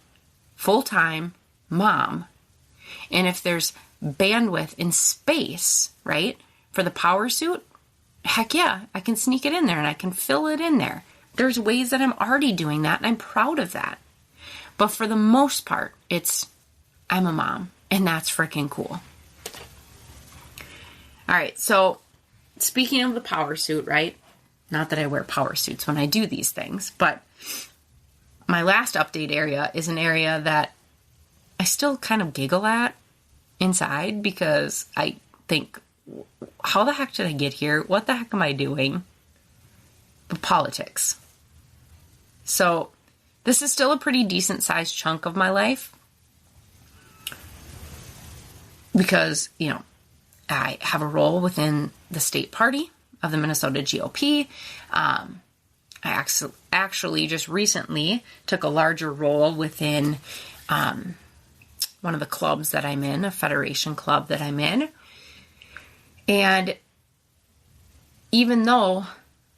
full-time mom. And if there's bandwidth and space, right, for the power suit, heck yeah, I can sneak it in there and I can fill it in there. There's ways that I'm already doing that and I'm proud of that. But for the most part, I'm a mom and that's freaking cool. All right, so speaking of the power suit, right? Not that I wear power suits when I do these things, but my last update area is an area that I still kind of giggle at inside because I think, how the heck did I get here? What the heck am I doing? But politics. So this is still a pretty decent sized chunk of my life because, I have a role within the state party of the Minnesota GOP. I actually just recently took a larger role within one of the clubs that I'm in, a federation club that I'm in. And even though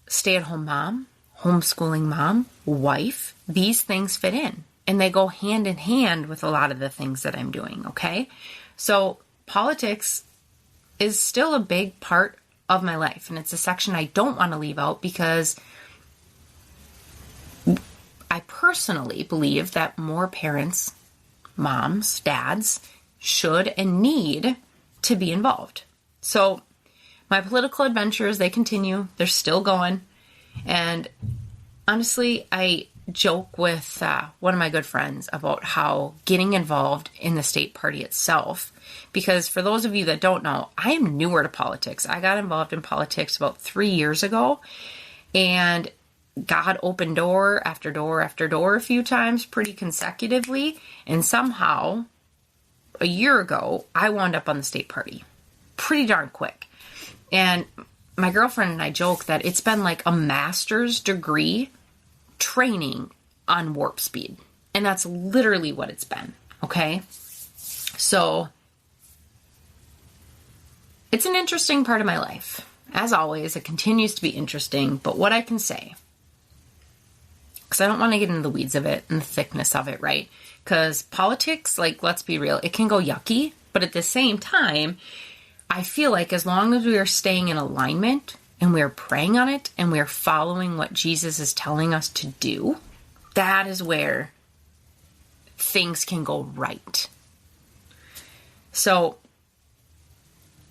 stay-at-home mom, homeschooling mom, wife, these things fit in. And they go hand in hand with a lot of the things that I'm doing, okay? So politics is still a big part of my life. And it's a section I don't want to leave out because I personally believe that more parents, moms, dads, should and need to be involved. So my political adventures, they continue. They're still going. And honestly, I joke with one of my good friends about how getting involved in the state party itself, because for those of you that don't know, I am newer to politics. I got involved in politics about 3 years ago, and God opened door after door after door a few times pretty consecutively, and somehow a year ago, I wound up on the state party pretty darn quick. And my girlfriend and I joke that it's been like a master's degree training on warp speed. And that's literally what it's been. Okay. So it's an interesting part of my life. As always, it continues to be interesting. But what I can say, because I don't want to get into the weeds of it and the thickness of it, right? Because politics, like, let's be real, it can go yucky. But at the same time, I feel like as long as we are staying in alignment and we're praying on it and we're following what Jesus is telling us to do, that is where things can go right. So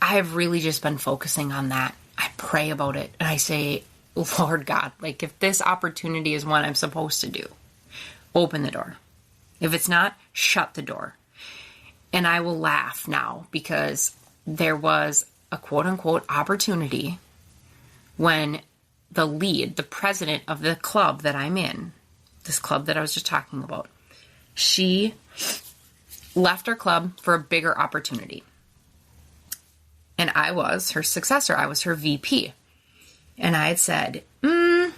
I have really just been focusing on that. I pray about it and I say, Lord God, like if this opportunity is what I'm supposed to do, open the door. If it's not, shut the door. And I will laugh now because there was a quote unquote opportunity when the president of the club that I'm in, this club that I was just talking about, she left her club for a bigger opportunity. And I was her successor. I was her VP. And I had said, I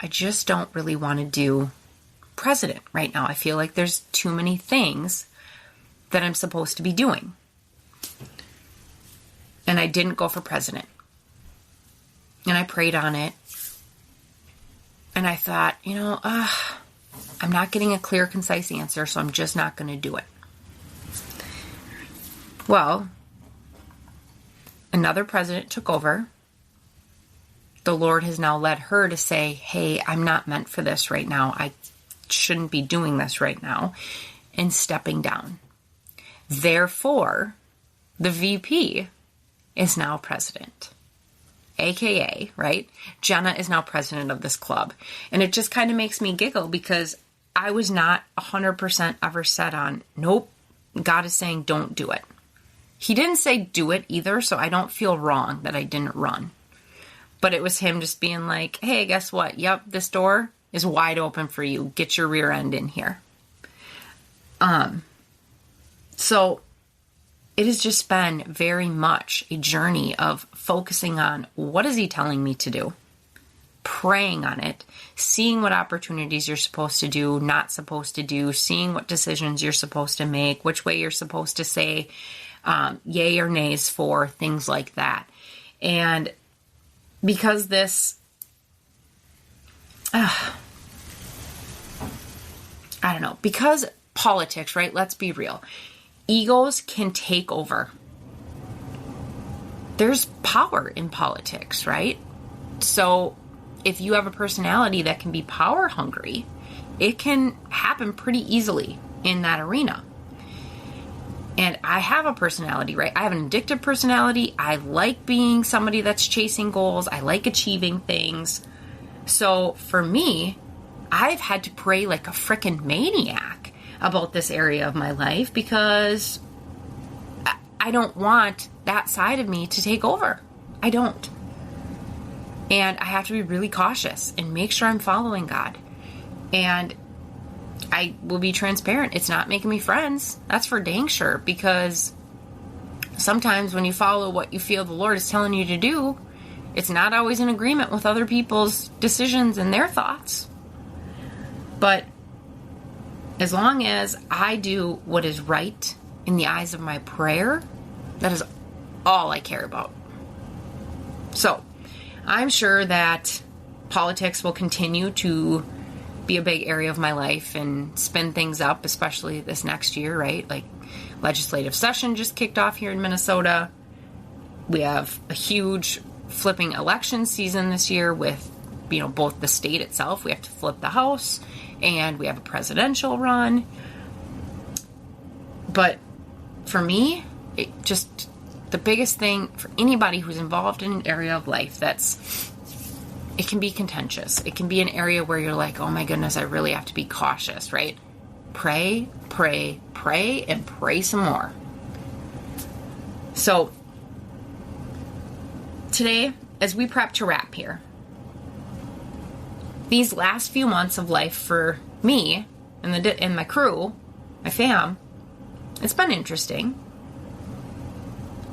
just don't really want to do president right now. I feel like there's too many things that I'm supposed to be doing. And I didn't go for president. And I prayed on it. And I thought, I'm not getting a clear, concise answer, so I'm just not going to do it. Well, another president took over. The Lord has now led her to say, hey, I'm not meant for this right now. I shouldn't be doing this right now. And stepping down. Therefore, the VP is now president. AKA, right? Jenna is now president of this club. And it just kind of makes me giggle because I was not 100% ever set on, nope, God is saying don't do it. He didn't say do it either, so I don't feel wrong that I didn't run. But it was him just being like, hey, guess what? Yep, this door is wide open for you. Get your rear end in here. So it has just been very much a journey of focusing on what is he telling me to do, praying on it, seeing what opportunities you're supposed to do, not supposed to do, seeing what decisions you're supposed to make, which way you're supposed to say yay or nays for, things like that. And because this, I don't know, because politics, right? Let's be real. Egos can take over. There's power in politics, right? So if you have a personality that can be power hungry, it can happen pretty easily in that arena. And I have a personality, right? I have an addictive personality. I like being somebody that's chasing goals. I like achieving things. So for me, I've had to pray like a freaking maniac about this area of my life because I don't want that side of me to take over. I don't. And I have to be really cautious and make sure I'm following God. And I will be transparent. It's not making me friends. That's for dang sure. Because sometimes when you follow what you feel the Lord is telling you to do, it's not always in agreement with other people's decisions and their thoughts. But as long as I do what is right in the eyes of my prayer, that is all I care about. So I'm sure that politics will continue to be a big area of my life and spin things up, especially this next year, right? Like legislative session just kicked off here in Minnesota. We have a huge flipping election season this year with both the state itself, we have to flip the House, and we have a presidential run. But for me, the biggest thing for anybody who's involved in an area of life it can be contentious. It can be an area where you're like, oh my goodness, I really have to be cautious, right? Pray, pray, pray, and pray some more. So today, as we prep to wrap here, these last few months of life for me and my crew, my fam, it's been interesting.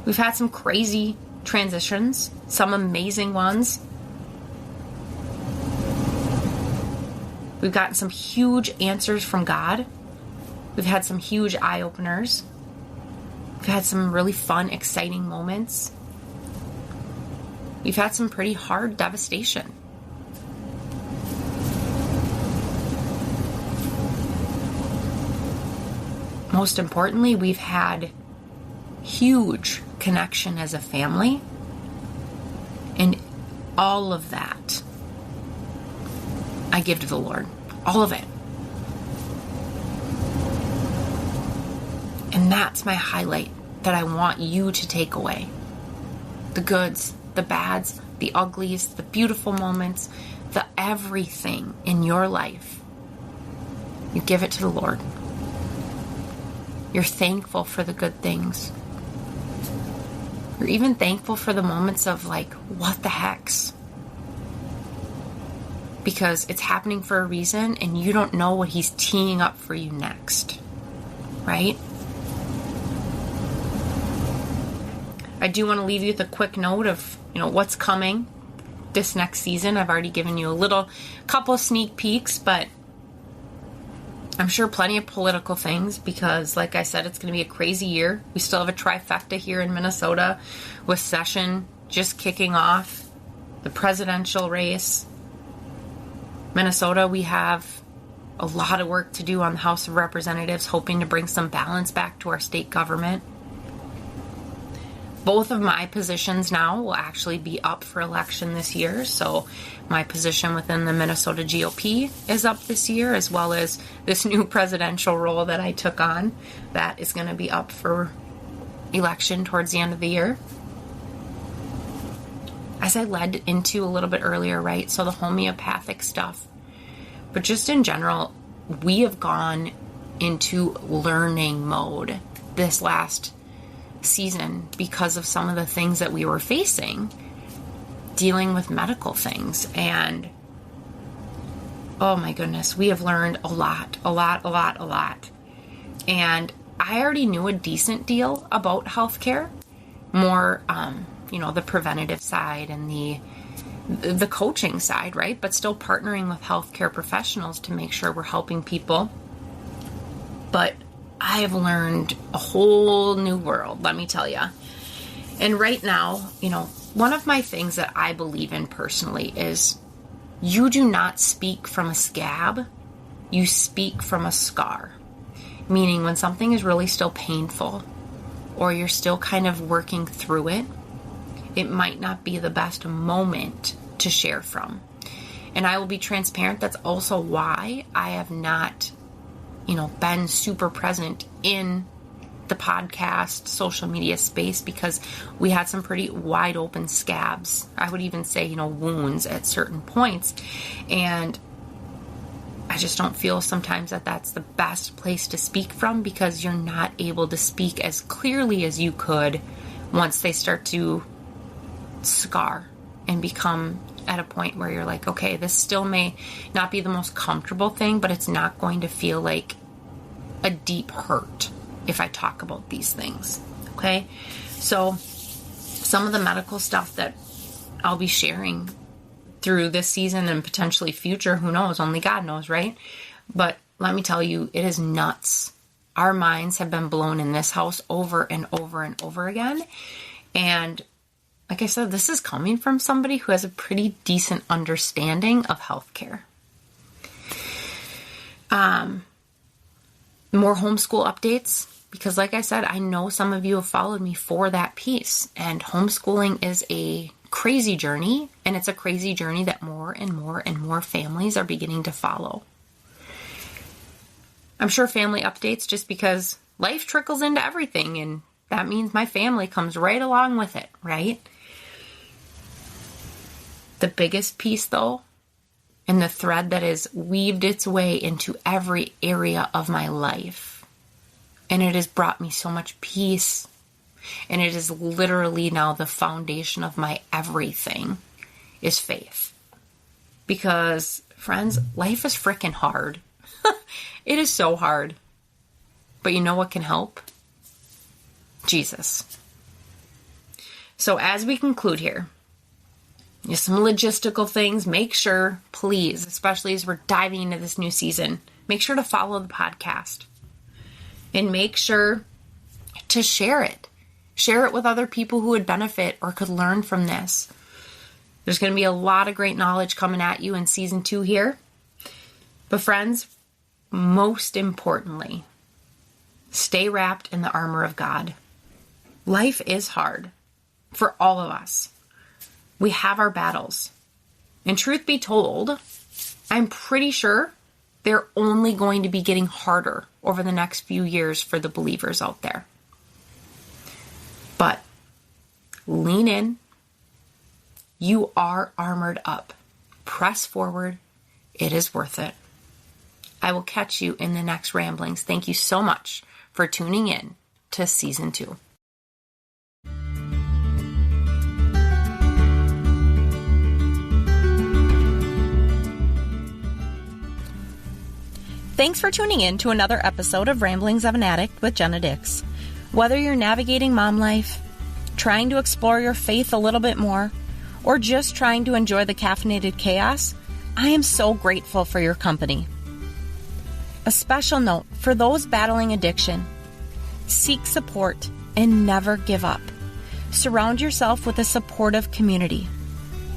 We've had some crazy transitions, some amazing ones. We've gotten some huge answers from God. We've had some huge eye-openers. We've had some really fun, exciting moments. We've had some pretty hard devastation. Most importantly, we've had huge connection as a family. And all of that, I give to the Lord. All of it. And that's my highlight that I want you to take away. The goods, the bads, the uglies, the beautiful moments, the everything in your life. You give it to the Lord. You're thankful for the good things. You're even thankful for the moments of like, what the heck's? Because it's happening for a reason and you don't know what he's teeing up for you next. Right? I do want to leave you with a quick note of, what's coming this next season. I've already given you a couple sneak peeks, but I'm sure plenty of political things because, like I said, it's going to be a crazy year. We still have a trifecta here in Minnesota with session just kicking off, the presidential race. Minnesota, we have a lot of work to do on the House of Representatives, hoping to bring some balance back to our state government. Both of my positions now will actually be up for election this year. So my position within the Minnesota GOP is up this year, as well as this new presidential role that I took on. That is going to be up for election towards the end of the year. As I led into a little bit earlier, right? So the homeopathic stuff. But just in general, we have gone into learning mode this last season because of some of the things that we were facing, dealing with medical things. And oh my goodness, we have learned a lot. And I already knew a decent deal about healthcare, more, the preventative side and the coaching side, right? But still partnering with healthcare professionals to make sure we're helping people. But I have learned a whole new world, let me tell you. And right now, one of my things that I believe in personally is you do not speak from a scab, you speak from a scar. Meaning when something is really still painful or you're still kind of working through it, it might not be the best moment to share from. And I will be transparent, that's also why I have not been super present in the podcast, social media space, because we had some pretty wide open scabs. I would even say, wounds at certain points. And I just don't feel sometimes that that's the best place to speak from because you're not able to speak as clearly as you could once they start to scar and become at a point where you're like, okay, this still may not be the most comfortable thing, but it's not going to feel like a deep hurt if I talk about these things. Okay? So some of the medical stuff that I'll be sharing through this season and potentially future, who knows? Only God knows, right? But let me tell you, it is nuts. Our minds have been blown in this house over and over and over again. And like I said, this is coming from somebody who has a pretty decent understanding of healthcare. More homeschool updates, because like I said, I know some of you have followed me for that piece. And homeschooling is a crazy journey, and it's a crazy journey that more and more and more families are beginning to follow. I'm sure family updates just because life trickles into everything, and that means my family comes right along with it, right? The biggest piece, though, and the thread that has weaved its way into every area of my life, and it has brought me so much peace, and it is literally now the foundation of my everything, is faith. Because, friends, life is freaking hard. It is so hard. But you know what can help? Jesus. So as we conclude here, just some logistical things. Make sure, please, especially as we're diving into this new season, make sure to follow the podcast. And make sure to share it. Share it with other people who would benefit or could learn from this. There's going to be a lot of great knowledge coming at you in season 2 here. But friends, most importantly, stay wrapped in the armor of God. Life is hard for all of us. We have our battles. And truth be told, I'm pretty sure they're only going to be getting harder over the next few years for the believers out there. But lean in. You are armored up. Press forward. It is worth it. I will catch you in the next ramblings. Thank you so much for tuning in to season 2. Thanks for tuning in to another episode of Ramblings of an Addict with Jenna Dix. Whether you're navigating mom life, trying to explore your faith a little bit more, or just trying to enjoy the caffeinated chaos, I am so grateful for your company. A special note for those battling addiction: seek support and never give up. Surround yourself with a supportive community.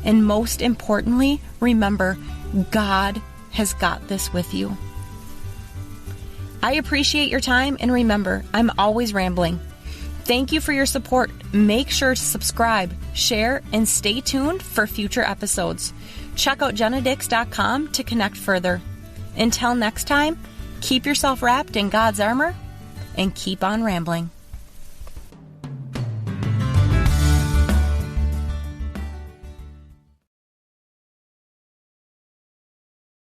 And most importantly, remember, God has got this with you. I appreciate your time, and remember, I'm always rambling. Thank you for your support. Make sure to subscribe, share, and stay tuned for future episodes. Check out jennadix.com to connect further. Until next time, keep yourself wrapped in God's armor and keep on rambling.